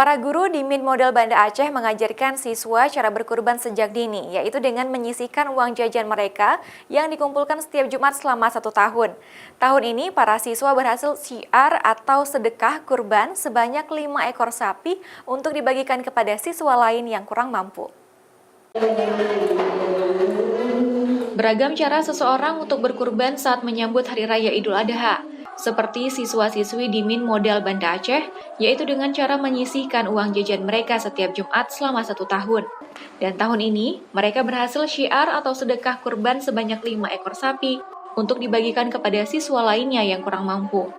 Para guru di Min Model Banda Aceh mengajarkan siswa cara berkurban sejak dini, yaitu dengan menyisihkan uang jajan mereka yang dikumpulkan setiap Jumat selama 1 tahun. Tahun ini, para siswa berhasil syiar atau sedekah kurban sebanyak 5 ekor sapi untuk dibagikan kepada siswa lain yang kurang mampu. Beragam cara seseorang untuk berkurban saat menyambut Hari Raya Idul Adha. Seperti siswa-siswi di Min Model Banda Aceh, yaitu dengan cara menyisihkan uang jajan mereka setiap Jumat selama 1 tahun. Dan tahun ini, mereka berhasil syiar atau sedekah kurban sebanyak 5 ekor sapi untuk dibagikan kepada siswa lainnya yang kurang mampu.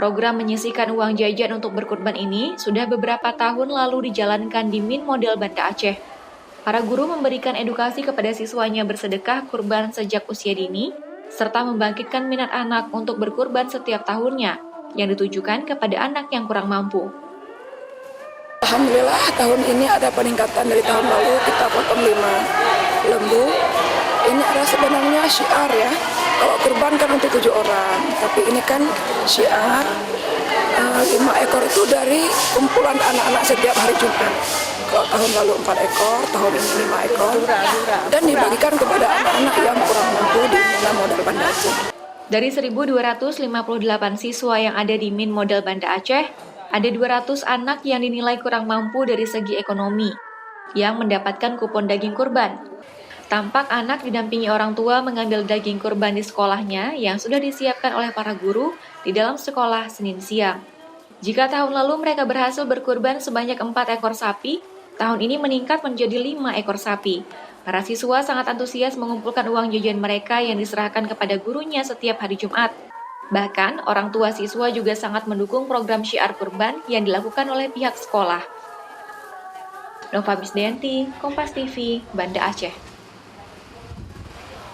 Program menyisihkan uang jajan untuk berkurban ini sudah beberapa tahun lalu dijalankan di Min Model Banda Aceh. Para guru memberikan edukasi kepada siswanya bersedekah kurban sejak usia dini, serta membangkitkan minat anak untuk berkurban setiap tahunnya, yang ditujukan kepada anak yang kurang mampu. Alhamdulillah tahun ini ada peningkatan dari tahun lalu, kita potong 5 lembu. Ini adalah sebenarnya syiar ya, kalau kurban kan untuk 7 orang, tapi ini kan syiar 5 ekor itu dari kumpulan anak-anak setiap hari Jumat. Kalau tahun lalu 4 ekor, tahun ini 5 ekor, dan dibagikan kepada anak-anak yang kurang mampu di Min Model Banda Aceh. Dari 1.258 siswa yang ada di Min Model Banda Aceh, ada 200 anak yang dinilai kurang mampu dari segi ekonomi, yang mendapatkan kupon daging kurban. Tampak anak didampingi orang tua mengambil daging kurban di sekolahnya yang sudah disiapkan oleh para guru di dalam sekolah Senin siang. Jika tahun lalu mereka berhasil berkurban sebanyak 4 ekor sapi, tahun ini meningkat menjadi 5 ekor sapi. Para siswa sangat antusias mengumpulkan uang jajan mereka yang diserahkan kepada gurunya setiap hari Jumat. Bahkan, orang tua siswa juga sangat mendukung program syiar kurban yang dilakukan oleh pihak sekolah. Nova Bisdayanti, Kompas TV, Banda Aceh.